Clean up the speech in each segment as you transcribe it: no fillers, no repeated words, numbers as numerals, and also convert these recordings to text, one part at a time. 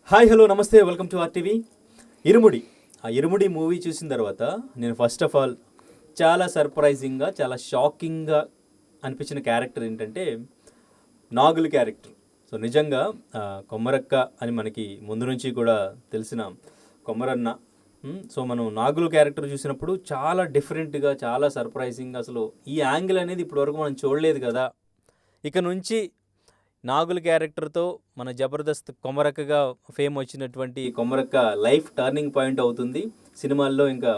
Hi hello నమస్తే welcome to RTV. Irumudi irumudi movie చూసిన తర్వాత నేను ఫస్ట్ ఆఫ్ ఆల్ చాలా సర్ప్రైజింగ్గా చాలా షాకింగ్గా అనిపించిన క్యారెక్టర్ ఏంటంటే నాగులు క్యారెక్టర్. సో నిజంగా కొమ్మరక్క అని మనకి ముందు నుంచి కూడా తెలిసిన కొమ్మరన్న. సో మనం నాగులు క్యారెక్టర్ చూసినప్పుడు చాలా డిఫరెంట్గా చాలా సర్ప్రైజింగ్గా అసలు ఈ యాంగిల్ అనేది ఇప్పటివరకు మనం చూడలేదు కదా. ఇక నుంచి నాగుల క్యారెక్టర్తో మన జబర్దస్త్ కొమరక్కగా ఫేమ్ వచ్చినటువంటి కొమరక్క లైఫ్ టర్నింగ్ పాయింట్ అవుతుంది. సినిమాల్లో ఇంకా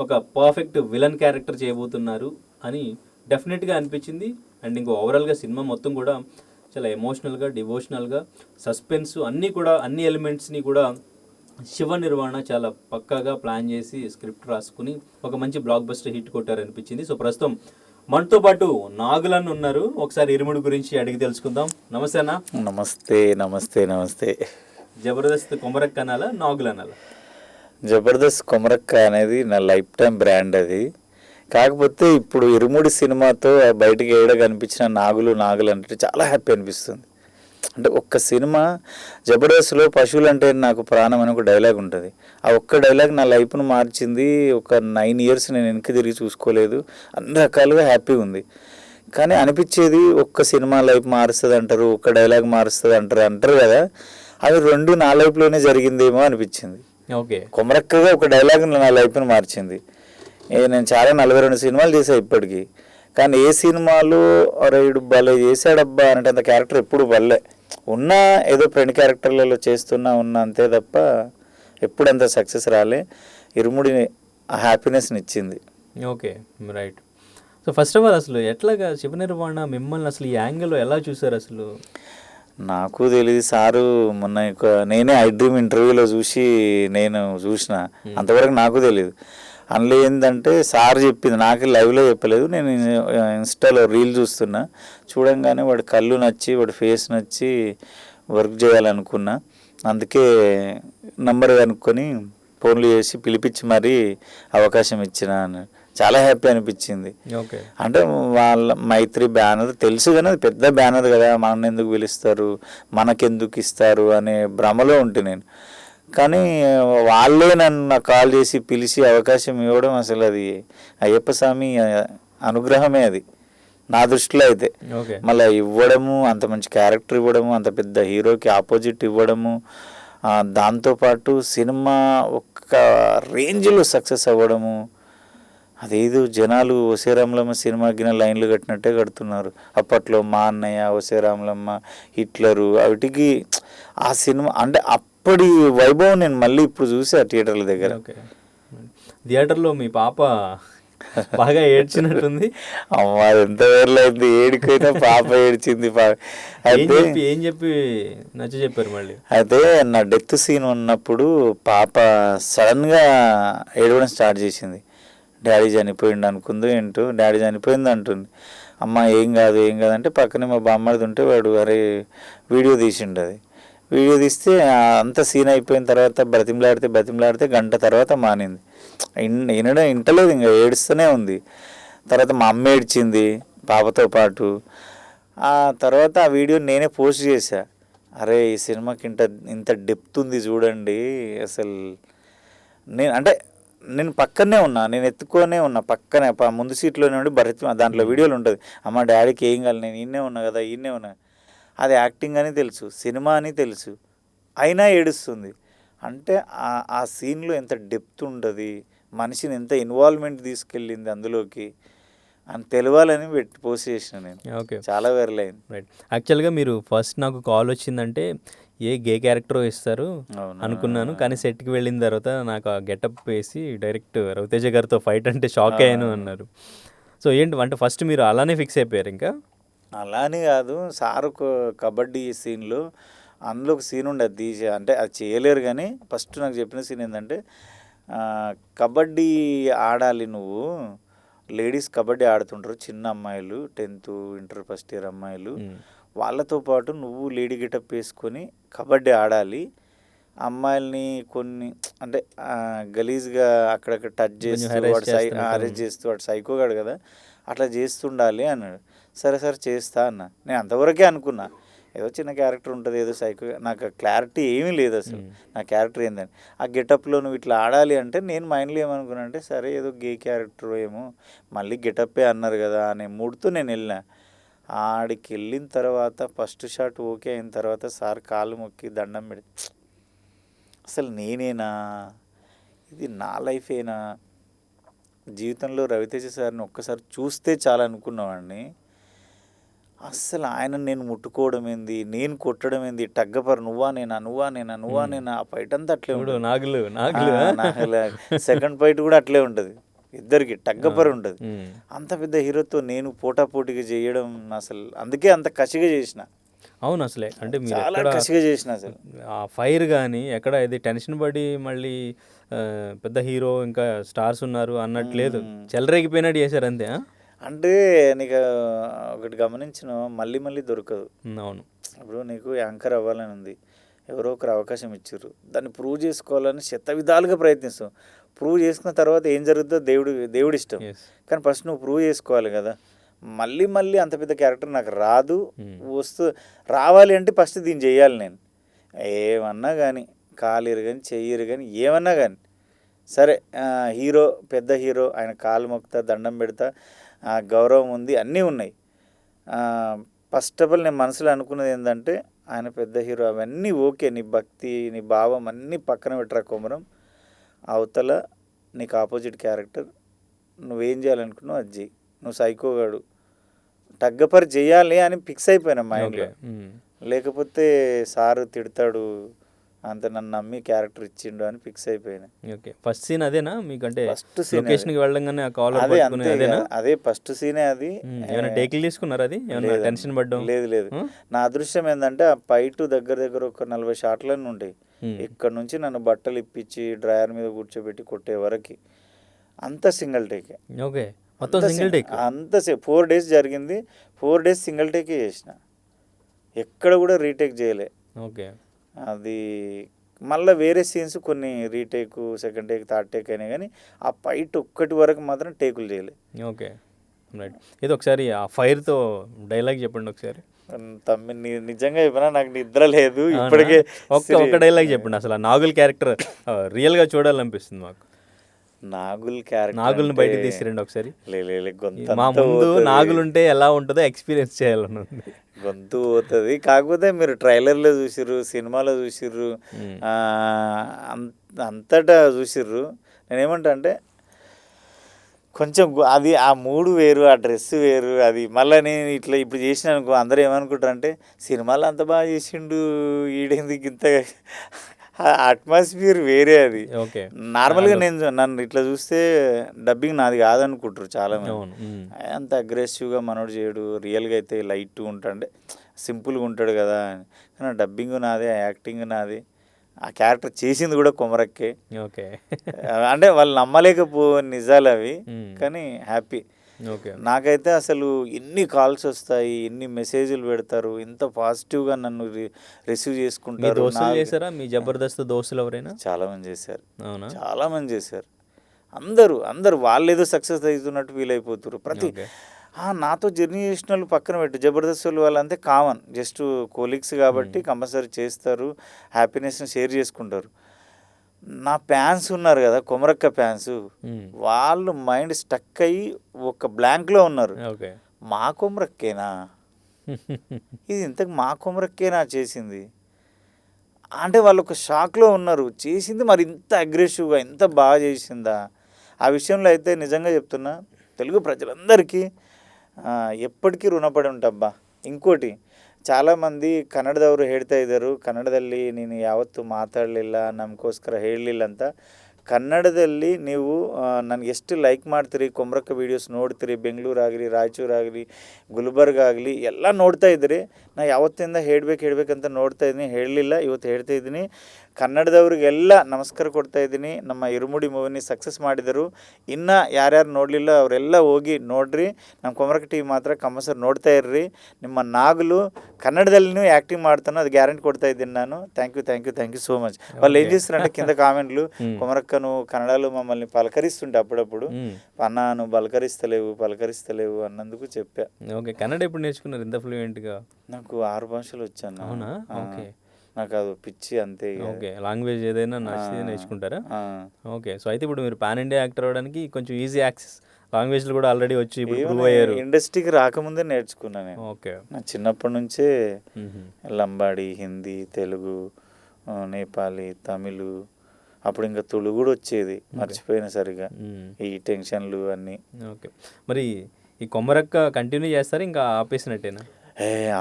ఒక పర్ఫెక్ట్ విలన్ క్యారెక్టర్ చేయబోతున్నారు అని డెఫినెట్గా అనిపించింది. అండ్ ఇంకో ఓవరాల్గా సినిమా మొత్తం కూడా చాలా ఎమోషనల్గా, డివోషనల్గా, సస్పెన్స్ అన్ని ఎలిమెంట్స్ని కూడా శివ నిర్వాణ చాలా పక్కాగా ప్లాన్ చేసి స్క్రిప్ట్ రాసుకుని ఒక మంచి బ్లాక్ బస్టర్ హిట్ కొట్టారనిపించింది. సో ప్రస్తుతం మనతో పాటు నాగులన్న ఉన్నారు. ఒకసారి ఇరుముడి గురించి అడిగి తెలుసుకుందాం. నమస్తే అన్న. నమస్తే నమస్తే నమస్తే. జబర్దస్త్ కొమరక్క అనాలా, నాగులు అనాలా? జబర్దస్త్ కొమరక్క అనేది నా లైఫ్ టైం బ్రాండ్. అది కాకపోతే ఇప్పుడు ఇరుముడి సినిమాతో బయటికి ఏడ కనిపించిన నాగులు అంటే చాలా హ్యాపీ అనిపిస్తుంది. అంటే ఒక్క సినిమా జబర్దస్త్లో పశువులు అంటే నాకు ప్రాణం అని ఒక డైలాగ్ ఉంటుంది. ఆ ఒక్క డైలాగ్ నా లైఫ్ను మార్చింది. ఒక 9 years నేను వెనక్కి తిరిగి చూసుకోలేదు. అన్ని రకాలుగా హ్యాపీగా ఉంది. కానీ అనిపించేది ఒక్క సినిమా లైఫ్ మారుస్తుంది అంటారు, ఒక్క డైలాగ్ మారుస్తుంది అంటారు కదా, అది రెండు నా లైఫ్లోనే జరిగిందేమో అనిపించింది. ఓకే, కొమరక్కగా ఒక డైలాగ్ నా లైఫ్ను మార్చింది. నేను చాలా 42 సినిమాలు చేశాను ఇప్పటికీ. కానీ ఏ సినిమాలు వీడు భలే చేశాడబ్బా అనేటంత క్యారెక్టర్ ఎప్పుడు భలే ఉన్నా, ఏదో ఫ్రెండ్ క్యారెక్టర్లలో చేస్తున్నా ఉన్నా అంతే తప్ప ఎప్పుడు అంత సక్సెస్ రాలే. ఇరుముడిని ఆ హ్యాపీనెస్ని ఇచ్చింది. Okay, right. So first of all అసలు ఎట్లాగా శివ నిర్వాణ మిమ్మల్ని అసలు ఈ యాంగిల్లో ఎలా చూసారు అసలు? నాకు తెలియదు సారు. మొన్న నేనే ఐ డ్రీమ్ ఇంటర్వ్యూలో చూసి నేను చూసిన, అంతవరకు నాకు తెలియదు. అందులో ఏంటంటే సార్ చెప్పింది, నాకు లైవ్లో చెప్పలేదు. నేను ఇన్స్టాలో రీల్ చూస్తున్నా, చూడంగానే వాడి కళ్ళు నచ్చి వాడి ఫేస్ నచ్చి వర్క్ చేయాలనుకున్నా. అందుకే నంబర్ కనుక్కొని ఫోన్లు చేసి పిలిపించి మరీ అవకాశం ఇచ్చిన. చాలా హ్యాపీ అనిపించింది. ఓకే, అంటే వాళ్ళ మైత్రి బ్యానర్ తెలుసు కానీ అది పెద్ద బ్యానర్ కదా, మనల్ని ఎందుకు పిలుస్తారు, మనకెందుకు ఇస్తారు అనే భ్రమలో ఉంటే నేను. కానీ వాళ్ళే నన్ను కాల్ చేసి పిలిచి అవకాశం ఇవ్వడం అసలు అది అయ్యప్ప స్వామి అనుగ్రహమే అది నా దృష్టిలో అయితే. మళ్ళీ ఇవ్వడము, అంత మంచి క్యారెక్టర్ ఇవ్వడము, అంత పెద్ద హీరోకి ఆపోజిట్ ఇవ్వడము, దాంతోపాటు సినిమా ఒక రేంజ్లో సక్సెస్ అవ్వడము. అదేదో జనాలు ఒసేరాములమ్మ సినిమాకి లైన్లు కట్టినట్టే కడుతున్నారు. అప్పట్లో మా అన్నయ్య, ఒసేరాములమ్మ, హిట్లరు, వాటికి ఆ సినిమా అంటే అప్పటి వైభవం నేను మళ్ళీ ఇప్పుడు చూసా థియేటర్ల దగ్గర. థియేటర్లో మీ పాప బాగా ఏడ్చినట్టుంది. అమ్మ ఎంత వేర్లైంది, ఏడికైనా పాప ఏడ్చింది. అయితే ఏం చెప్పి నచ్చ చెప్పారు మళ్ళీ? అయితే నా డెత్ సీన్ ఉన్నప్పుడు పాప సడన్గా ఏడవడం స్టార్ట్ చేసింది. డాడీ చనిపోయిండు అనుకుందో ఏంటో, డాడీ చనిపోయింది అంటుంది. అమ్మ ఏం కాదు అంటే పక్కనే మా బామ్మడిది ఉంటే వాడు అరే వీడియో తీసిండు. అది వీడియో తీస్తే అంత సీన్ అయిపోయిన తర్వాత బతిమలాడితే గంట తర్వాత మానింది. ఇంటలేదు, ఇంకా ఏడుస్తూనే ఉంది. తర్వాత మా అమ్మ ఏడ్చింది పాపతో పాటు. ఆ తర్వాత ఆ వీడియో నేనే పోస్ట్ చేశా. అరే ఈ సినిమాకి ఇంత డెప్త్ ఉంది చూడండి అసలు. నేను పక్కనే ఉన్నా, నేను ఎత్తుకొనే ఉన్నా, పక్కనే ముందు సీట్లోనే ఉండి దాంట్లో వీడియోలు ఉంటుంది. అమ్మ డాడీకి ఏం కాదు, నేను ఈయనే ఉన్నా కదా, ఈయనే ఉన్నా. అది యాక్టింగ్ అని తెలుసు, సినిమా అని తెలుసు, అయినా ఏడుస్తుంది. అంటే ఆ సీన్లో ఎంత డెప్త్ ఉంటుంది, మనిషిని ఎంత ఇన్వాల్వ్మెంట్ తీసుకెళ్ళింది అందులోకి అని తెలియాలని పోస్ట్ చేసిన నేను. ఓకే, చాలా వైరల్ అయింది. రైట్. యాక్చువల్గా మీరు ఫస్ట్ నాకు కాల్ వచ్చిందంటే ఏ గే క్యారెక్టర్ ఇస్తారు అనుకున్నాను. కానీ సెట్కి వెళ్ళిన తర్వాత నాకు ఆ గెటప్ వేసి డైరెక్ట్ రవితేజ గారితో ఫైట్ అంటే షాక్ అయ్యాను అన్నారు. సో ఏంటి అంటే ఫస్ట్ మీరు అలానే ఫిక్స్ అయిపోయారు? ఇంకా అలానే కాదు సార్, కబడ్డీ సీన్లో అందులో ఒక సీన్ ఉండే, అది అంటే అది చేయలేరు. కానీ ఫస్ట్ నాకు చెప్పిన సీన్ ఏంటంటే, కబడ్డీ ఆడాలి నువ్వు, లేడీస్ కబడ్డీ ఆడుతుంటారు, చిన్న అమ్మాయిలు 10th ఇంటర్ ఫస్ట్ ఇయర్ అమ్మాయిలు, వాళ్ళతో పాటు నువ్వు లేడీ గెటప్ వేసుకొని కబడ్డీ ఆడాలి. అమ్మాయిల్ని కొన్ని అంటే గలీజ్గా అక్కడక్కడ టచ్ చేస్తూ అరెస్ట్ చేస్తూ వాడు సైకోగాడు కదా, అట్లా చేస్తుండాలి అన్నాడు. సరే చేస్తా అన్న. నేను అంతవరకే అనుకున్నా. ఏదో చిన్న క్యారెక్టర్ ఉంటుంది, ఏదో సైకో, నాకు క్లారిటీ ఏమీ లేదు అసలు నా క్యారెక్టర్ ఏందని. ఆ గెటప్లో నువ్వు ఇట్లా ఆడాలి అంటే నేను మైండ్లో ఏమనుకున్నా అంటే సరే ఏదో గే క్యారెక్టర్ ఏమో మళ్ళీ గెటప్పే అన్నారు కదా అనే మూడ్తో నేను వెళ్ళిన. ఆడికి వెళ్ళిన తర్వాత ఫస్ట్ షాట్ ఓకే అయిన తర్వాత సార్ కాళ్ళు మొక్కి దండం పెడి అసలు నేనేనా, ఇది నా లైఫేనా, జీవితంలో రవితేజ సార్ని ఒక్కసారి చూస్తే చాలా అనుకున్నావాడిని. అస్సలు ఆయన నేను ముట్టుకోవడం ఏంది, నేను కొట్టడం ఏంది, టగ్గపర్ నువ్వా నేనా నువ్వా నేనా నువ్వా నేనా, ఆ ఫైట్ అంతా అట్లే ఉంటుంది. నాగులు సెకండ్ ఫైట్ కూడా అట్లే ఉంటుంది, ఇద్దరికి టగ్గపర్ ఉంటుంది. అంత పెద్ద హీరోతో నేను పోటాపోటీగా చేయడం అసలు అందుకే అంత కసిగా చేసిన. అవును అసలే అంటే మీరు చాలా కసిగా చేసిన అసలు. ఆ ఫైర్ కానీ ఎక్కడ ఇది టెన్షన్ పడి మళ్ళీ పెద్ద హీరో ఇంకా స్టార్స్ ఉన్నారు అన్నట్లేదు, చెలరేగిపోయినట్టు చేశారు అంతే. అంటే నీకు ఒకటి గమనించిన మళ్ళీ మళ్ళీ దొరకదు. అవును, ఇప్పుడు నీకు యాంకర్ అవ్వాలని ఉంది, ఎవరో ఒకరు అవకాశం ఇచ్చారు, దాన్ని ప్రూవ్ చేసుకోవాలని శత విధాలుగా ప్రయత్నిస్తాం. ప్రూవ్ చేసుకున్న తర్వాత ఏం జరుగుతుందో దేవుడి ఇష్టం, కానీ ఫస్ట్ నువ్వు ప్రూవ్ చేసుకోవాలి కదా. మళ్ళీ మళ్ళీ అంత పెద్ద క్యారెక్టర్ నాకు రాదు, రావాలి అంటే ఫస్ట్ దీన్ని చేయాలి. నేను ఏమన్నా కానీ కాలు కానీ చెయ్యరు కానీ ఏమన్నా కానీ సరే, హీరో పెద్ద హీరో, ఆయన కాలు మొక్తా దండం పెడతా, గౌరవం ఉంది, అన్నీ ఉన్నాయి. ఫస్ట్ ఆఫ్ ఆల్ నేను మనసులో అనుకున్నది ఏంటంటే ఆయన పెద్ద హీరో, అవన్నీ ఓకే, నీ భక్తి నీ భావం అన్నీ పక్కన పెట్టరా కొమరం, అవతల నీకు ఆపోజిట్ క్యారెక్టర్, నువ్వేం చేయాలనుకున్నావు అది చెయ్యి, నువ్వు సైకోగాడు టగ్గపరి చేయాలి అని ఫిక్స్ అయిపోయినా మైండ్లో. లేకపోతే సారు తిడతాడు, అంత నన్ను నమ్మి క్యారెక్టర్ ఇచ్చిండు అని ఫిక్స్ అయిపోయినా. ఓకే, ఫస్ట్ సీన్ అదేనా మీకు? అంటే ఫస్ట్ సీన్ లొకేషన్కి వెళ్ళంగానే ఆ కాల్ అదే ఫస్ట్ సీనే అది. ఏమైనా టేకులు తీసుకున్నారు? అది ఏమైనా టెన్షన్ పడ్డం? లేదు. నా అదృష్టం ఏంటంటే ఆ ఫైట్ దగ్గర ఒక 40 షాట్లన్నీ ఉంటాయి. ఇక్కడ నుంచి నన్ను బట్టలు ఇప్పించి డ్రైవర్ మీద కూర్చోబెట్టి కొట్టే వరకు అంతా సింగిల్ టేకే. ఓకే, మొత్తం సింగిల్ టేక్ అంత 4 days జరిగింది. 4 days సింగిల్ టేకే చేసిన, ఎక్కడ కూడా రీటేక్ చేయలే. ఓకే, అది మళ్ళీ వేరే సీన్స్ కొన్ని retake, second take, third take అయినా కానీ ఆ ఫైట్ ఒక్కటి వరకు మాత్రం టేకులు చేయలే. Okay right. ఇది ఒకసారి ఆ ఫైర్తో డైలాగ్ చెప్పండి ఒకసారి. తమ్మి నిజంగా చెప్పినా నాకు నిద్ర లేదు ఇప్పటికే. ఒక్క డైలాగ్ చెప్పండి. అసలు ఆ నాగుల్ క్యారెక్టర్ రియల్గా చూడాలనిపిస్తుంది మాకు. నాగుల్ని బయటకు తీసిరండి ఒకసారి. మా ముందు నాగులు ఉంటే ఎలా ఉంటుందో ఎక్స్పీరియన్స్ చేయాలని ఉంది. గొంతు పోతుంది. కాకపోతే మీరు ట్రైలర్లో చూసిర్రు, సినిమాలో చూసిర్రు, అంతటా చూసిర్రు. నేనేమంటా అంటే కొంచెం అది ఆ మూడు వేరు, ఆ డ్రెస్ వేరు. అది మళ్ళీ నేను ఇట్లా ఇప్పుడు చేసిన అనుకో అందరూ ఏమనుకుంటారు అంటే సినిమాలో అంత బాగా చేసిండు ఈడేందుకు ఇంత, అట్మాస్ఫియర్ వేరే. అది ఓకే, నార్మల్గా నన్ను ఇట్లా చూస్తే డబ్బింగ్ నాది కాదనుకుంటారు చాలామంది. అంత అగ్రెసివ్గా మనోడు చేయడు, రియల్గా అయితే లైట్ ఉంటాడు, సింపుల్గా ఉంటాడు కదా. కానీ డబ్బింగ్ నాదే, యాక్టింగ్ నాది, ఆ క్యారెక్టర్ చేసింది కూడా కొమరక్కే. ఓకే, అంటే వాళ్ళు నమ్మలేకపో నిజాలు అవి, కానీ హ్యాపీ. ఓకే, నాకైతే అసలు ఎన్ని కాల్స్ వస్తాయి, ఎన్ని మెసేజ్లు పెడతారు, ఎంత పాజిటివ్గా నన్ను రిసీవ్ చేసుకుంటారు. చేశారా మీ జబర్దస్త్ దోస్తులు ఎవరైనా? చాలామంది చేశారు. అవునా? చాలామంది చేశారు. అందరూ వాళ్ళు ఏదో సక్సెస్ అవుతున్నట్టు ఫీల్ అయిపోతారు. ప్రతి నాతో జర్నీ చేసిన వాళ్ళు పక్కన పెట్టు, జబర్దస్త్ వాళ్ళంతే కామన్, జస్ట్ కోలీగ్స్ కాబట్టి కంపల్సరీ చేస్తారు, హ్యాపీనెస్ని షేర్ చేసుకుంటారు. నా ఫ్యాన్స్ ఉన్నారు కదా, కొమరక్క ఫ్యాన్స్, వాళ్ళు మైండ్ స్టక్ అయ్యి ఒక బ్లాంక్లో ఉన్నారు. మా కొమరక్కేనా ఇది, ఇంతకు మా కొమరక్కేనా చేసింది అంటే వాళ్ళు ఒక షాక్లో ఉన్నారు. చేసింది మరి ఇంత అగ్రెసివ్గా ఇంత బాగా చేసిందా? ఆ విషయంలో అయితే నిజంగా చెప్తున్నా, తెలుగు ప్రజలందరికీ ಎಪ್ಪಟಿಕಿ ಋಣಪಡಿ ಉಂಟಬ್ಬ. ಇಂಕೋಟಿ చాలామంది ಕನ್ನಡದವರು ಹೇಳ್ತಾ ಇದ್ದರು, ಕನ್ನಡದಲ್ಲಿ ನೀನು ಯಾವತ್ತೂ ಮಾತಾಡಲಿಲ್ಲ, ನಮಗೋಸ್ಕರ ಹೇಳಲಿಲ್ಲ ಅಂತ. ಕನ್ನಡದಲ್ಲಿ ನೀವು ನನಗೆ ಎಷ್ಟು ಲೈಕ್ ಮಾಡ್ತೀರಿ, ಕೊಮ್ರಕ್ಕ ವೀಡಿಯೋಸ್ ನೋಡ್ತೀರಿ, ಬೆಂಗಳೂರಾಗಲಿ, ರಾಯಚೂರಾಗಲಿ, ಗುಲ್ಬರ್ಗ ಆಗಲಿ ಎಲ್ಲ ನೋಡ್ತಾ ಇದ್ದೀರಿ. ನಾನು ಯಾವತ್ತಿಂದ ಹೇಳಬೇಕಂತ ನೋಡ್ತಾ ಇದ್ದೀನಿ, ಹೇಳಲಿಲ್ಲ, ಇವತ್ತು ಹೇಳ್ತಾ ಇದ್ದೀನಿ. ಕನ್ನಡದವ್ರಿಗೆಲ್ಲ ನಮಸ್ಕಾರ ಕೊಡ್ತಾ ಇದ್ದೀನಿ. ನಮ್ಮ ಇರುಮುಡಿ ಮೂವಿನಿ ಸಕ್ಸಸ್ ಮಾಡಿದರು. ಇನ್ನು ಯಾರ್ಯಾರು ನೋಡಲಿಲ್ಲ ಅವರೆಲ್ಲ ಹೋಗಿ ನೋಡ್ರಿ. ನಮ್ಮ ಕೊಮರಕ್ಕ ಟಿವಿ ಮಾತ್ರ ಕಂಪಲ್ಸರಿ ನೋಡ್ತಾ ಇರ್ರಿ. ನಿಮ್ಮ ನಾಗಲು కన్నడదಲ್ಲಿనూ యాక్టింగ్ మాడుతాను, అది గ్యారెంటీ కొడతా ఇದ್ದೀನಿ ನಾನು. Thank you so much. వాళ్ళు ఏం చేస్తారంటే కింద కామెంట్లు, కొమరక్క కొమరక్కను కన్నడలో మమ్మల్ని పలకరిస్తుంటే అప్పుడప్పుడు, అన్నా నువ్వు పలకరిస్తలేవు అన్నందుకు చెప్పా. ఓకే. కన్నడ ఎప్పుడు నేర్చుకున్నారు ఇంత ఫ్లూయెంట్గా? నాకు 6 భాషలు వచ్చాను. అవునా? ఓకే. నాకు అది పిచ్చి అంతే ఇక. ఓకే. లాంగ్వేజ్ ఏదైనా నచ్చితే నేర్చుకుంటారా? ఓకే. సో అయితే ఇప్పుడు మీరు పాన్ ఇండియా యాక్టర్ అవ్వడానికి కొంచెం ఈజీ యాక్సెస్, లాంగ్వేజ్లు కూడా ఆల్రెడీ వచ్చి ఇప్పుడు ప్రూవ్ అయ్యారు. ఇండస్ట్రీకి రాకముందే నేర్చుకున్నా నేను. ఓకే. నా చిన్నప్పటి నుంచే లంబాడి, హిందీ, తెలుగు, నేపాలి, తమిళ్, అప్పుడు ఇంకా తుళు కూడా వచ్చేది, మర్చిపోయిన సరిగా ఈ టెన్షన్లు అన్నీ. ఓకే. మరి ఈ కొమరక్క కంటిన్యూ చేస్తారా, ఇంకా ఆపేసినట్టేనా?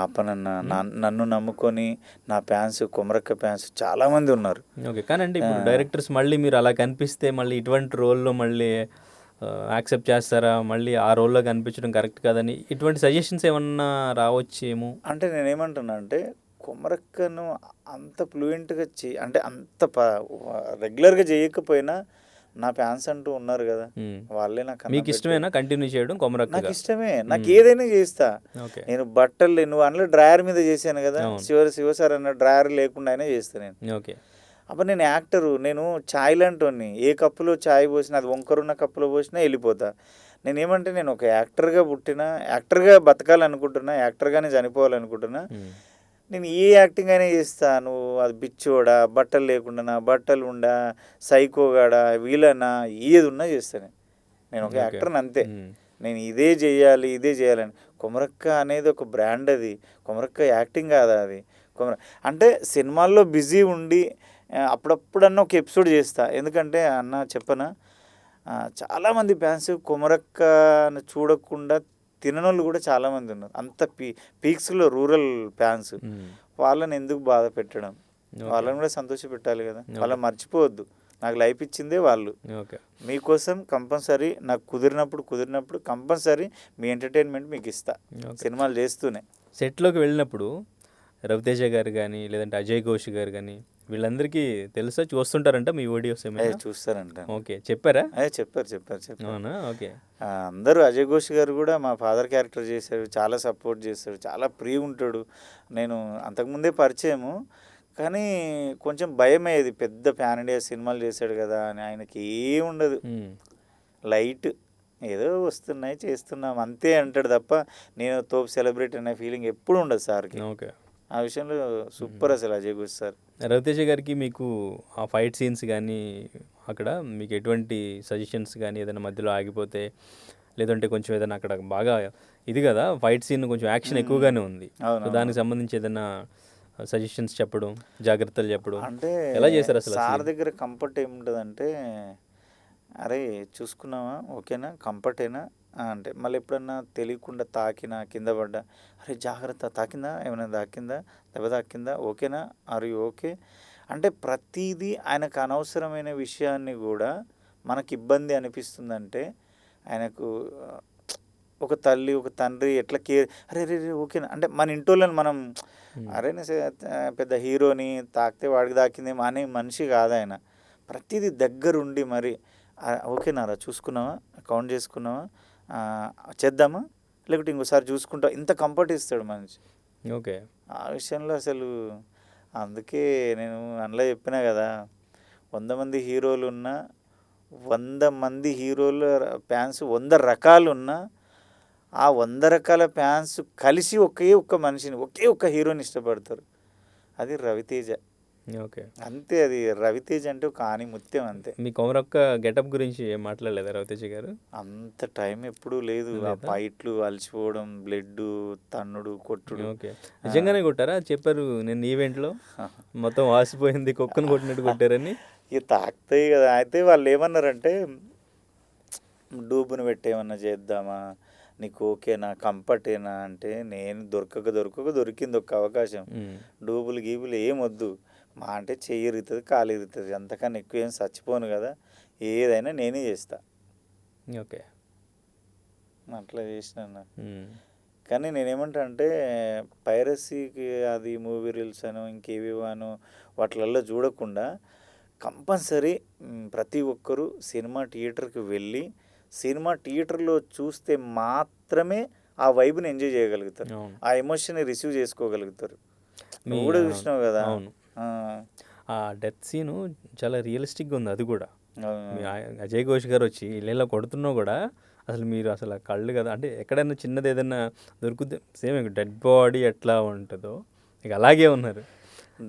ఆపనన్నా. నన్ను నమ్ముకొని నా ఫ్యాన్స్, కొమరక్క ఫ్యాన్స్ చాలామంది ఉన్నారు. ఓకే. కానీ అంటే ఇప్పుడు డైరెక్టర్స్ మళ్ళీ మీరు అలా కనిపిస్తే మళ్ళీ ఇటువంటి రోల్లో మళ్ళీ యాక్సెప్ట్ చేస్తారా? మళ్ళీ ఆ రోల్లో కనిపించడం కరెక్ట్ కాదని ఇటువంటి సజెషన్స్ ఏమన్నా రావచ్చేమో? అంటే నేనేమంటున్నా అంటే కొమరక్కను అంత ఫ్లూయెంట్గా అంటే అంత రెగ్యులర్గా చేయకపోయినా నా ఫ్యాన్స్ అంటూ ఉన్నారు కదా, వాళ్ళే నాకు. మీకు ఇష్టమేనా కంటిన్యూ చేయడం కొమరక్క? నాకు ఇష్టమే, నాకు ఏదైనా చేస్తా. నేను బట్టలు నువ్వు అందులో డ్రాయర్ మీద చేశాను కదా, శివసార్ అన్న డ్రాయర్ లేకుండా అయినా చేస్తా నేను. ఓకే. అప్పుడు నేను యాక్టరు, నేను ఛాయ్ లాంటి, ఏ కప్పులో ఛాయ్ పోసినా, అది వంకరున్న కప్పులో పోసినా వెళ్ళిపోతా. నేనేమంటే నేను ఒక యాక్టర్గా పుట్టినా, యాక్టర్గా బతకాలనుకుంటున్నా, యాక్టర్గానే చనిపోవాలనుకుంటున్నా. నేను ఏ యాక్టింగ్ అయినా చేస్తాను. అది బిచ్చోడా, బట్టలు లేకుండా, బట్టలు ఉండా, సైకోగాడా, వీలనా, ఏది ఉన్నా చేస్తాను. నేను ఒక యాక్టర్ని అంతే. నేను ఇదే చేయాలని. కొమరక్క అనేది ఒక బ్రాండ్, అది కొమరక్క యాక్టింగ్ కాదా అది. అంటే సినిమాల్లో బిజీ ఉండి అప్పుడప్పుడన్నా ఒక ఎపిసోడ్ చేస్తా. ఎందుకంటే అన్న చెప్పనా, చాలామంది ఫ్యాన్స్ కొమరక్కను చూడకుండా తిననోళ్ళు కూడా చాలామంది ఉన్నారు. అంత పీక్స్లో రూరల్ ఫ్యాన్స్. వాళ్ళని ఎందుకు బాధ పెట్టడం, వాళ్ళని కూడా సంతోష పెట్టాలి కదా. వాళ్ళని మర్చిపోవద్దు, నాకు లైఫ్ ఇచ్చిందే వాళ్ళు. మీకోసం కంపల్సరీ నాకు కుదిరినప్పుడు కంపల్సరీ మీ ఎంటర్టైన్మెంట్ మీకు ఇస్తా, సినిమాలు చేస్తూనే. సెట్లోకి వెళ్ళినప్పుడు రవితేజ గారు కానీ లేదంటే అజయ్ ఘోష్ గారు కానీ వీళ్ళందరికీ తెలుసా, చూస్తుంటారంట మీ వీడియోస్ ఏమైనా? చూస్తారంట. ఓకే. చెప్పారా? చెప్పారు. అవునా? ఓకే. అందరూ అజయ్ ఘోష్ గారు కూడా మా ఫాదర్ క్యారెక్టర్ చేశారు, చాలా సపోర్ట్ చేస్తాడు, చాలా ఫ్రీ ఉంటాడు. నేను అంతకుముందే పరిచయము, కానీ కొంచెం భయం అయ్యేది, పెద్ద పాన్ ఇండియా సినిమాలు చేశాడు కదా అని. ఆయనకి ఏముండదు, లైట్ ఏదో వస్తున్నాయి చేస్తున్నాం అంతే అంటాడు తప్ప నేను తోపు సెలబ్రిటీ అనే ఫీలింగ్ ఎప్పుడు ఉండదు సార్కి. ఓకే. ఆ విషయంలో సూపర్ అసలు అజయ్ ఘోష్ సార్. రవితేజ గారికి మీకు ఆ ఫైట్ సీన్స్ కానీ అక్కడ మీకు ఎటువంటి సజెషన్స్ కానీ, ఏదైనా మధ్యలో ఆగిపోతే లేదంటే కొంచెం ఏదైనా అక్కడ బాగా ఇది కదా ఫైట్ సీన్, కొంచెం యాక్షన్ ఎక్కువగానే ఉంది, దానికి సంబంధించి ఏదైనా సజెషన్స్ చెప్పడం, జాగ్రత్తలు చెప్పడం అంటే ఎలా చేశారు అసలు? సార్ దగ్గర కంఫర్ట్ ఏముంటుందంటే, అరే చూసుకున్నావా, ఓకేనా, కంఫర్టేనా అంటే, మళ్ళీ ఎప్పుడన్నా తెలియకుండా తాకినా, కింద పడ్డా, అరే జాగ్రత్త, తాకిందా, ఏమైనా దెబ్బ తాకిందా, ఓకేనా, అరే ఓకే అంటే ప్రతిదీ ఆయనకు అనవసరమైన విషయాన్ని కూడా మనకి ఇబ్బంది అనిపిస్తుందంటే, ఆయనకు ఒక తల్లి ఒక తండ్రి ఎట్లా కేర్, అరే రే ఓకేనా అంటే మన ఇంటోళ్ళని మనం అరే పెద్ద హీరోని తాకితే వాడికి తాకిందేమో అనే మనిషి కాదు ఆయన. ప్రతిదీ దగ్గరుండి మరి ఓకేనారా, చూసుకున్నావా, కౌంట్ చేసుకున్నావా, చేద్దామా, లేకపోతే ఇంకోసారి చూసుకుంటా, ఇంత కంఫర్ట్ ఇస్తాడు మనిషి. ఓకే. ఆ విషయంలో అసలు అందుకే నేను అందులో చెప్పినా కదా, 100 మంది హీరోలు ఉన్నా, 100 మంది హీరోల ఫ్యాన్స్ 100 రకాలు ఉన్నా, ఆ 100 రకాల ఫ్యాన్స్ కలిసి ఒక్క మనిషిని, ఒక్క హీరోని ఇష్టపడతారు, అది రవితేజ. ఓకే. అంతే, అది రవితేజ అంటే ఒక ఆణిముత్యం అంతే. మీ కొమరక్క గెటప్ గురించి ఏం మాట్లాడలేదా రవితేజ గారు? అంత టైం ఎప్పుడూ లేదు. ఆ ఫైట్లు, అలసిపోవడం, బ్లడ్, తన్నుడు, కొట్టుడు. ఓకే. నిజంగానే కొట్టారా? చెప్పారు నేను ఈవెంట్లో మొత్తం వాసిపోయింది, కుక్కను కొట్టినట్టు కొట్టారని. ఇక తాకుతాయి కదా. అయితే వాళ్ళు ఏమన్నారంటే, డూబును పెట్టేమన్నా చేద్దామా, నీకు ఓకేనా, కంఫర్టేనా అంటే, నేను దొరికింది ఒక అవకాశం, డూబులు గీబులు ఏం వద్దు, మా అంటే చెయ్యి ఇరుగుతుంది, కాలు ఇరుగుతుంది, అంతకన్నా ఎక్కువ ఏం చచ్చిపోను కదా, ఏదైనా నేనే చేస్తా. ఓకే. అట్లా చేసినా. కానీ నేనేమంటా అంటే, పైరసీకి అది మూవీ రీల్స్ అను ఇంకేవివాను వాటిలలో చూడకుండా కంపల్సరీ ప్రతి ఒక్కరూ సినిమా థియేటర్కి వెళ్ళి సినిమా థియేటర్లో చూస్తే మాత్రమే ఆ వైబ్ని ఎంజాయ్ చేయగలుగుతారు, ఆ ఎమోషన్ని రిసీవ్ చేసుకోగలుగుతారు. నువ్వు కూడా చూసినావు కదా. ఆ డెత్ సీను చాలా రియలిస్టిక్గా ఉంది, అది కూడా అవును. అజయ్ ఘోష్ గారు వచ్చి ఇళ్ళలో కొడుతున్నా కూడా అసలు మీరు అసలు ఆ కళ్ళు కదా అంటే ఎక్కడైనా చిన్నది ఏదైనా దొరుకుతే సేమ్ డెడ్ బాడీ ఎట్లా ఉంటుందో ఇక అలాగే ఉన్నారు.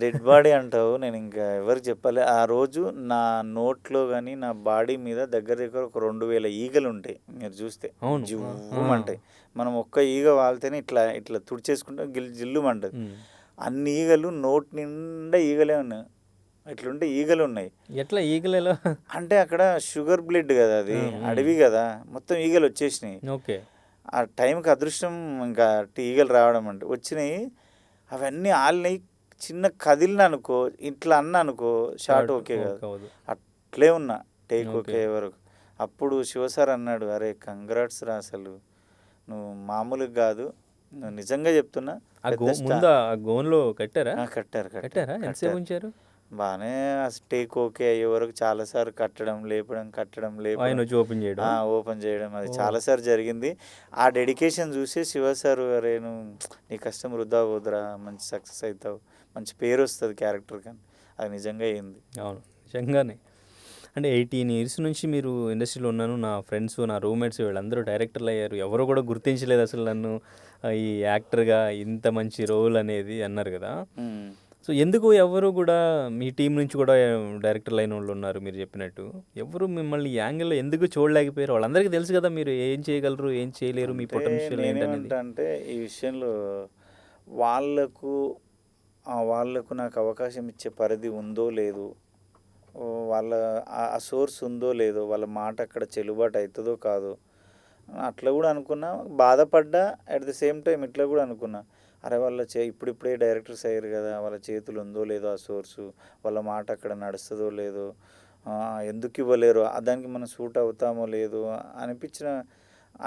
డెడ్ బాడీ అంటావు, నేను ఇంకా ఎవరికి చెప్పాలి. ఆ రోజు నా నోట్లో కానీ నా బాడీ మీద దగ్గర దగ్గర ఒక 2000 ఈగలు ఉంటాయి మీరు చూస్తే. అవును. జివ్వుమంటాయి. మనం ఒక్క ఈగ వాళ్తేనే ఇట్లా ఇట్లా తుడిచేసుకుంటే జిల్లుమంటది. అన్ని ఈగలు నోటి నిండా ఈగలే ఉన్నాయి. ఇట్లుంటే ఈగలు ఉన్నాయి. ఎట్లా ఈగలు ఎలా? అంటే అక్కడ షుగర్ బ్లడ్ కదా అది, అడవి కదా, మొత్తం ఈగలు వచ్చేసినాయి. ఓకే. ఆ టైంకి అదృష్టం ఇంకా ఈగలు రావడం అంటే వచ్చినాయి. అవన్నీ ఆలినాయి. చిన్న కదిలిన అనుకో, ఇట్లా అన్న అనుకో, షార్ట్ ఓకే కాదు. అట్లే ఉన్నా టేక్ ఓకే వరకు. అప్పుడు శివసార్ అన్నాడు, అరే కంగ్రాట్స్ రా, అసలు నువ్వు మామూలుగా కాదు, నువ్వు నిజంగా చెప్తున్నా. ముందు ఆ గోన్లో కట్టారా? కట్టారా? ఎంతసేపు ఉంచారు? బాగానే టేక్ ఓకే అయ్యే వరకు చాలాసార్లు కట్టడం లేపడం ఆయన వచ్చి ఓపెన్ చేయడం. ఓపెన్ చేయడం అది చాలాసార్లు జరిగింది. ఆ డెడికేషన్ చూసి శివ సార్, అరే నువ్వు నీ కష్టం వృధా పోదురా, మంచి సక్సెస్ అవుతావు, మంచి పేరు వస్తుంది క్యారెక్టర్ కానీ. అది నిజంగా అయింది. అవును, నిజంగానే. అంటే 18 ఇయర్స్ నుంచి మీరు ఇండస్ట్రీలో ఉన్నాను, నా ఫ్రెండ్స్ నా రూమ్మేట్స్ వీళ్ళందరూ డైరెక్టర్లు అయ్యారు, ఎవరు కూడా గుర్తించలేదు అసలు నన్ను ఈ యాక్టర్గా ఇంత మంచి రోల్ అనేది అన్నారు కదా. సో ఎందుకు ఎవరు కూడా మీ టీం నుంచి కూడా డైరెక్టర్లు అయిన వాళ్ళు ఉన్నారు మీరు చెప్పినట్టు, ఎవరు మిమ్మల్ని ఈ యాంగిల్లో ఎందుకు చూడలేకపోయారు? వాళ్ళందరికీ తెలుసు కదా మీరు ఏం చేయగలరు ఏం చేయలేరు, మీ పొటెన్షియల్ ఏంటనేది. అంటే ఈ విషయంలో వాళ్ళకు వాళ్ళకు నాకు అవకాశం ఇచ్చే పరిధి ఉందో లేదో, వాళ్ళ ఆ సోర్స్ ఉందో లేదో, వాళ్ళ మాట అక్కడ చెల్లుబాటు అవుతుందో కాదో అట్లా కూడా అనుకున్నా, బాధపడ్డా. అట్ ది సేమ్ టైం ఇట్లా కూడా అనుకున్నా, అరే వాళ్ళ ఇప్పుడిప్పుడే డైరెక్టర్స్ అయ్యారు కదా, వాళ్ళ చేతులు ఉందో లేదో ఆ సోర్సు, వాళ్ళ మాట అక్కడ నడుస్తుందో లేదో, ఎందుకు ఇవ్వలేరు, దానికి మనం సూట్ అవుతామో లేదో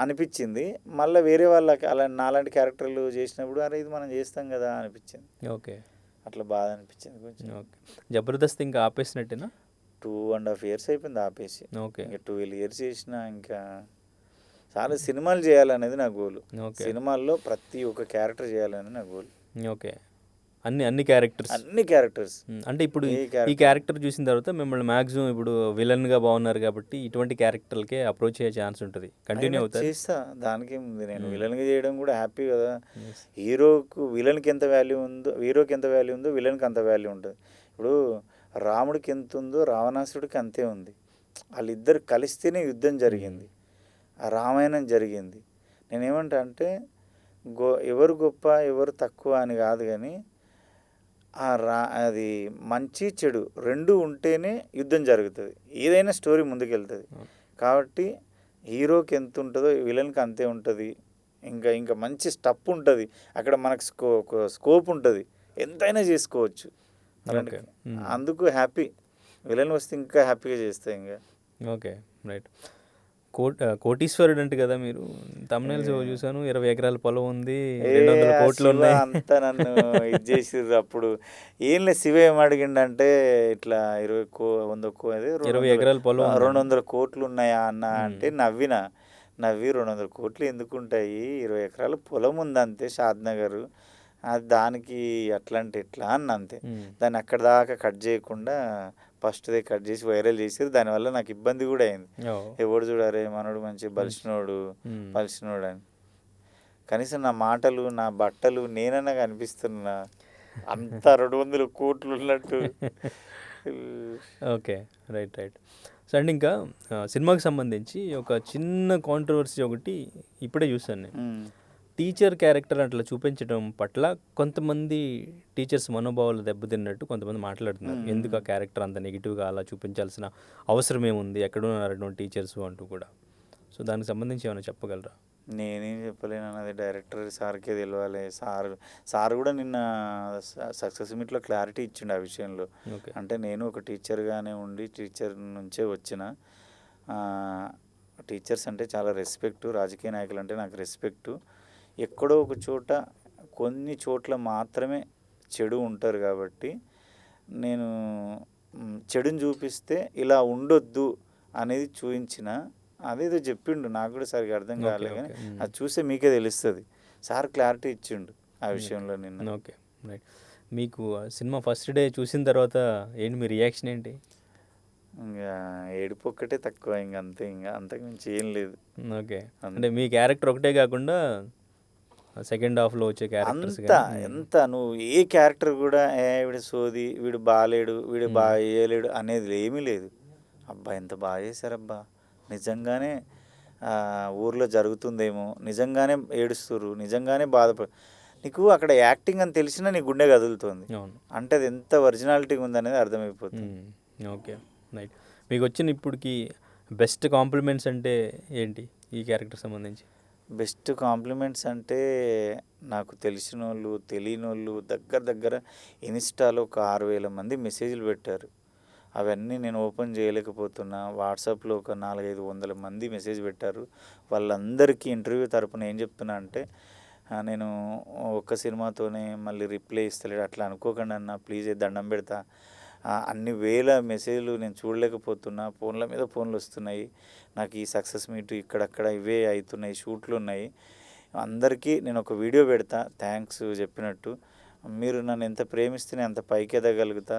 అనిపించింది. మళ్ళీ వేరే వాళ్ళకి అలా నాలాంటి క్యారెక్టర్లు చేసినప్పుడు, అరే ఇది మనం చేస్తాం కదా అనిపించింది. ఓకే, అట్లా బాధ అనిపించింది కొంచెం. ఓకే. జబర్దస్త్ ఇంకా ఆపేసినట్టేనా? 2.5 years అయిపోయింది ఆపేసి. ఓకే. ఇంకా 12 years చేసిన. ఇంకా చాలా సినిమాలు చేయాలనేది నా గోల్. సినిమాల్లో ప్రతి ఒక్క క్యారెక్టర్ చేయాలనేది నా గోల్. ఓకే. అన్ని క్యారెక్టర్స్. అంటే ఇప్పుడు ఈ క్యారెక్టర్ చూసిన తర్వాత మిమ్మల్ని మ్యాక్సిమం ఇప్పుడు విలన్గా బాగున్నారు కాబట్టి ఇటువంటి క్యారెక్టర్లకే అప్రోచ్ అయ్యే ఛాన్స్ ఉంటుంది. కంటిన్యూ అవుతుంది. చేస్తా, దానికి ఉంది. నేను విలన్గా చేయడం కూడా హ్యాపీ కదా. విలన్కి ఎంత వాల్యూ ఉందో, హీరోకి ఎంత వాల్యూ ఉందో విలన్కి అంత వాల్యూ ఉంటుంది. ఇప్పుడు రాముడికి ఎంత ఉందో రావణాసుడికి అంతే ఉంది. వాళ్ళిద్దరు కలిస్తేనే యుద్ధం జరిగింది, రామాయణం జరిగింది. నేనేమంటా అంటే ఎవరు గొప్ప ఎవరు తక్కువ అని కాదు, కానీ అది మంచి చెడు రెండు ఉంటేనే యుద్ధం జరుగుతుంది, ఏదైనా స్టోరీ ముందుకెళ్తుంది. కాబట్టి హీరోకి ఎంత ఉంటుందో విలన్కి అంతే ఉంటుంది. ఇంకా మంచి స్టఫ్ ఉంటుంది అక్కడ, మనకు స్కోప్ ఉంటుంది, ఎంతైనా చేసుకోవచ్చు. అందుకు హ్యాపీ. విలన్ వస్తే ఇంకా హ్యాపీగా చేస్తాయి ఇంకా. Okay, right. కోటీశ్వరుడు అంటే కదా మీరు, తమిళనాడు చూసాను, 20 ఎకరాల పొలం ఉంది, 200 కోట్లు ఉన్నాయి. అంతా నన్ను ఇది చేసిర్రు. అప్పుడు ఏం లేదు, శివ ఏం అడిగిండంటే ఇట్లా 20 ఎకరాల పొలం 200 కోట్లు ఉన్నాయా అన్న అంటే నవ్వి 200 కోట్లు ఎందుకు ఉంటాయి, 20 ఎకరాల పొలం ఉంది అంతే షాద్నగర్, దానికి అట్లా అంటే ఎట్లా అన్న అంతే. దాన్ని అక్కడ దాకా కట్ చేయకుండా ఫస్ట్దే కట్ చేసి వైరల్ చేసారు. దానివల్ల నాకు ఇబ్బంది కూడా అయింది. ఎవడు చూడారే మనోడు మంచి బలిసినోడు అని. కనీసం నా మాటలు నా బట్టలు నేనన్నా కనిపిస్తున్నా, అంత 200 కోట్లు ఉన్నట్టు. Okay, right. సో అండ్ ఇంకా సినిమాకి సంబంధించి ఒక చిన్న కాంట్రవర్సీ ఒకటి ఇప్పుడే చూసాను నేను. టీచర్ క్యారెక్టర్ అట్లా చూపించడం పట్ల కొంతమంది టీచర్స్ మనోభావాలు దెబ్బతిన్నట్టు కొంతమంది మాట్లాడుతున్నారు. ఎందుకు ఆ క్యారెక్టర్ అంత నెగిటివ్గా అలా చూపించాల్సిన అవసరం ఏముంది, ఎక్కడున్నారు టీచర్స్ అంటూ కూడా. సో దానికి సంబంధించి ఏమైనా చెప్పగలరా? నేనేం చెప్పలేను అన్నది, డైరెక్టర్ సార్కే తెలియాలి. సార్ కూడా నిన్న సక్సెస్ మీట్లో క్లారిటీ ఇచ్చిండు ఆ విషయంలో. అంటే నేను ఒక టీచర్గానే ఉండి టీచర్ నుంచే వచ్చిన. టీచర్స్ అంటే చాలా రెస్పెక్టు, రాజకీయ నాయకులు అంటే నాకు రెస్పెక్టు. ఎక్కడో ఒక చోట కొన్ని చోట్ల మాత్రమే చెడు ఉంటారు కాబట్టి నేను చెడుని చూపిస్తే ఇలా ఉండొద్దు అనేది చూపించిన. అదేదో చెప్పిండు, నాకు కూడా సరిగ్గా అర్థం కాలేదు, కానీ అది చూస్తే మీకే తెలుస్తుంది. సార్ క్లారిటీ ఇచ్చిండు ఆ విషయంలో నిన్న. Okay, right. మీకు సినిమా ఫస్ట్ డే చూసిన తర్వాత ఏంటి మీ రియాక్షన్ ఏంటి? ఇంకా ఏడుపు ఒక్కటే తక్కువ, ఇంక అంతే, ఇంకా అంతకు మించి ఏం లేదు. ఓకే. అంటే మీ క్యారెక్టర్ ఒకటే కాకుండా సెకండ్ హాఫ్లో వచ్చే క్యారెక్టర్స్ అంతా కానీ ఎంత నువ్వు ఏ క్యారెక్టర్ కూడా వీడు సోది, వీడు బాలేడు, వీడు బాగా వేయలేడు అనేది ఏమీ లేదు. అబ్బా ఎంత బాగా చేశారబ్బా, నిజంగానే ఊర్లో జరుగుతుందేమో, నిజంగానే ఏడుస్తురు, నిజంగానే బాధపడు, నీకు అక్కడ యాక్టింగ్ అని తెలిసినా నీ గుండె కదులుతుంది. అవును. అంటే అది ఎంత ఒరిజినాలిటీ ఉందనేది అర్థమైపోతుంది. Okay, right. మీకు వచ్చిన ఇప్పటికి బెస్ట్ కాంప్లిమెంట్స్ అంటే ఏంటి ఈ క్యారెక్టర్ సంబంధించి? బెస్ట్ కాంప్లిమెంట్స్ అంటే నాకు తెలిసిన వాళ్ళు, తెలియని వాళ్ళు దగ్గర దగ్గర ఇన్స్టాలో ఒక 6,000 మంది మెసేజ్లు పెట్టారు. అవన్నీ నేను ఓపెన్ చేయలేకపోతున్నా. వాట్సాప్లో ఒక 400-500 మంది మెసేజ్ పెట్టారు. వాళ్ళందరికీ ఇంటర్వ్యూ తరపున ఏం చెప్తున్నా అంటే, నేను ఒక్క సినిమాతోనే మళ్ళీ రిప్లై ఇస్తలేడు, అట్లా అనుకోకండి అన్న, ప్లీజ్ దండం పెడతా, అన్ని వేల మెసేజ్లు నేను చూడలేకపోతున్నా, ఫోన్ల మీద ఫోన్లు వస్తున్నాయి, నాకు ఈ సక్సెస్ మీట్ ఇక్కడక్కడ ఇవే అవుతున్నాయి, షూట్లు ఉన్నాయి, అందరికీ నేను ఒక వీడియో పెడతా థ్యాంక్స్ చెప్పినట్టు, మీరు నన్ను ఎంత ప్రేమిస్తేనే అంత పైకి ఎదగలుగుతా,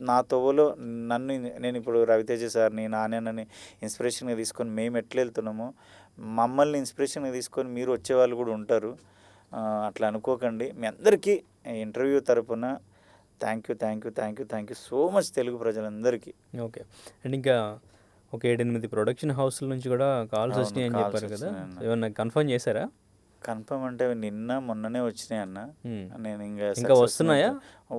నా తోవలో నన్ను, నేను ఇప్పుడు రవితేజ సార్ని, నాన్నని ఇన్స్పిరేషన్గా తీసుకొని మేము ఎట్లా వెళ్తున్నామో, మమ్మల్ని ఇన్స్పిరేషన్గా తీసుకొని మీరు వచ్చేవాళ్ళు కూడా ఉంటారు, అట్లా అనుకోకండి. మీ అందరికీ ఇంటర్వ్యూ తరపున thank you so much Telugu ప్రజలందరికీ. ఓకే. అండ్ ఇంకా ఒక 7-8 ప్రొడక్షన్ హౌస్ల నుంచి కూడా కాల్స్ వచ్చినాయి అని చెప్పారు కదా, ఏమన్నా కన్ఫర్మ్ చేశారా? కన్ఫర్మ్ అంటే నిన్న మొన్ననే వచ్చినాయి అన్న. నేను ఇంకా వస్తున్నాయా?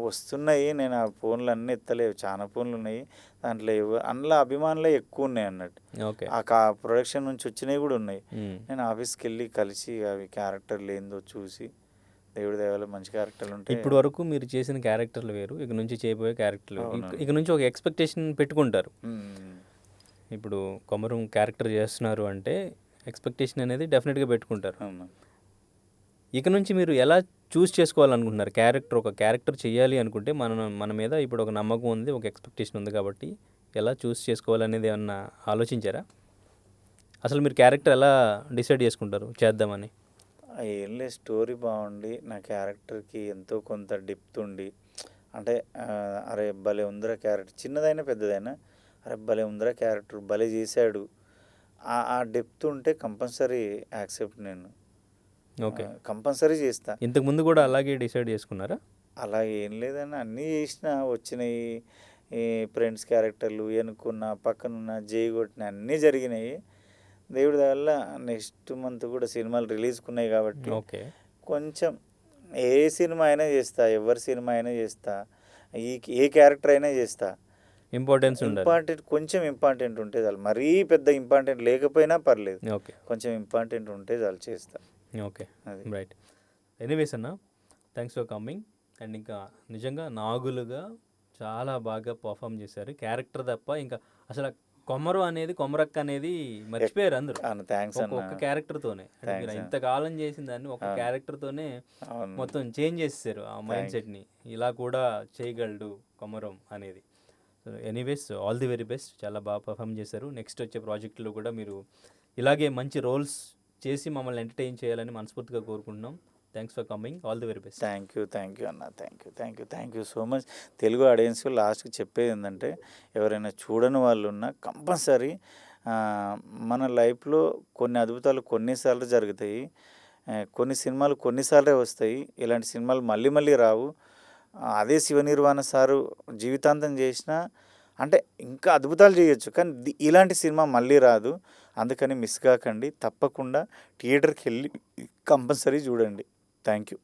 వస్తున్నాయి, నేను ఆ ఫోన్లు అన్నీ ఎత్తలేవు, చాలా ఫోన్లు ఉన్నాయి, దాంట్లో అందులో అభిమానులే ఎక్కువ ఉన్నాయి అన్నట్టు. ఓకే. ఆ ప్రొడక్షన్ నుంచి వచ్చినవి కూడా ఉన్నాయి. నేను ఆఫీస్కి వెళ్ళి కలిసి అవి క్యారెక్టర్లు ఏందో చూసి, దేవుడి దయవల్ల మంచి క్యారెక్టర్లు ఉంటాయి. ఇప్పుడు వరకు మీరు చేసిన క్యారెక్టర్లు వేరు, ఇక నుంచి చేయబోయే క్యారెక్టర్లు ఇక నుంచి ఒక ఎక్స్పెక్టేషన్ పెట్టుకుంటారు. ఇప్పుడు కొమరం క్యారెక్టర్ చేస్తున్నారు అంటే ఎక్స్పెక్టేషన్ అనేది డెఫినెట్గా పెట్టుకుంటారు. ఇక నుంచి మీరు ఎలా చూస్ చేసుకోవాలనుకుంటున్నారు? ఒక క్యారెక్టర్ చేయాలి అనుకుంటే మన మీద ఇప్పుడు ఒక నమ్మకం ఉంది, ఒక ఎక్స్పెక్టేషన్ ఉంది కాబట్టి ఎలా చూస్ చేసుకోవాలనేది ఏమన్నా ఆలోచించారా? అసలు మీరు క్యారెక్టర్ ఎలా డిసైడ్ చేసుకుంటారు చేద్దామని? ఏం లేదు, స్టోరీ బాగుండి నా క్యారెక్టర్కి ఎంతో కొంత డెప్త్ ఉండి, అంటే అరే భలే ఉందిరా క్యారెక్టర్, చిన్నదైనా పెద్దదైనా, అరే భలే ఉందిరా క్యారెక్టర్, భలే చేశాడు, ఆ డెప్త్ ఉంటే కంపల్సరీ యాక్సెప్ట్, నేను ఓకే కంపల్సరీ చేస్తా. ఇంతకుముందు కూడా అలాగే డిసైడ్ చేసుకున్నారా? అలా ఏం లేదన్న, అన్నీ చేసిన వచ్చినాయి, ఈ ఫ్రెండ్స్ క్యారెక్టర్లు ఎన్నుకున్న, పక్కనున్న జై కొట్టిన అన్నీ జరిగినాయి. దేవుడి వల్ల నెక్స్ట్ మంత్ కూడా సినిమాలు రిలీజ్కున్నాయి కాబట్టి ఓకే, కొంచెం ఏ సినిమా అయినా చేస్తా, ఎవరి సినిమా అయినా చేస్తా, ఏ క్యారెక్టర్ అయినా చేస్తా, కొంచెం ఇంపార్టెంట్ ఉంటే చాలు, మరీ పెద్ద ఇంపార్టెంట్ లేకపోయినా పర్లేదు, ఓకే, కొంచెం ఇంపార్టెంట్ ఉంటే చాలు చేస్తా. Okay, right. ఎనీవేస్ అన్న, థ్యాంక్స్ ఫర్ కమింగ్. అండ్ ఇంకా నిజంగా నాగులుగా చాలా బాగా పర్ఫామ్ చేశారు, క్యారెక్టర్ తప్ప ఇంకా అసలు కొమరం అనేది, కొమరక్క అనేది మర్చిపోయారు అందరూ. ఒక్క క్యారెక్టర్తోనే మీరు ఇంతకాలం చేసిన దాన్ని ఒక క్యారెక్టర్తోనే మొత్తం చేంజ్ చేసేసారు ఆ మైండ్ సెట్ని, ఇలా కూడా చేయగలడు కొమరం అనేది. So anyways all the very best, చాలా బాగా పర్ఫామ్ చేశారు. నెక్స్ట్ వచ్చే ప్రాజెక్టులో కూడా మీరు ఇలాగే మంచి రోల్స్ చేసి మమ్మల్ని ఎంటర్టైన్ చేయాలని మనస్ఫూర్తిగా కోరుకుంటున్నాం. Thanks for coming, all the very best. Thank you అన్న, thank you so much. Telugu ఆడియన్స్కి లాస్ట్కి చెప్పేది ఏంటంటే, ఎవరైనా చూడని వాళ్ళు ఉన్నా కంపల్సరీ, మన లైఫ్లో కొన్ని అద్భుతాలు కొన్నిసార్లు జరుగుతాయి, కొన్ని సినిమాలు కొన్నిసార్లే వస్తాయి, ఇలాంటి సినిమాలు మళ్ళీ మళ్ళీ రావు. అదే శివనిర్వాణ సారు జీవితాంతం చేసినా అంటే ఇంకా అద్భుతాలు చేయొచ్చు, కానీ ఇలాంటి సినిమా మళ్ళీ రాదు. అందుకని మిస్ కాకండి, తప్పకుండా థియేటర్కి వెళ్ళి కంపల్సరీ చూడండి. Thank you.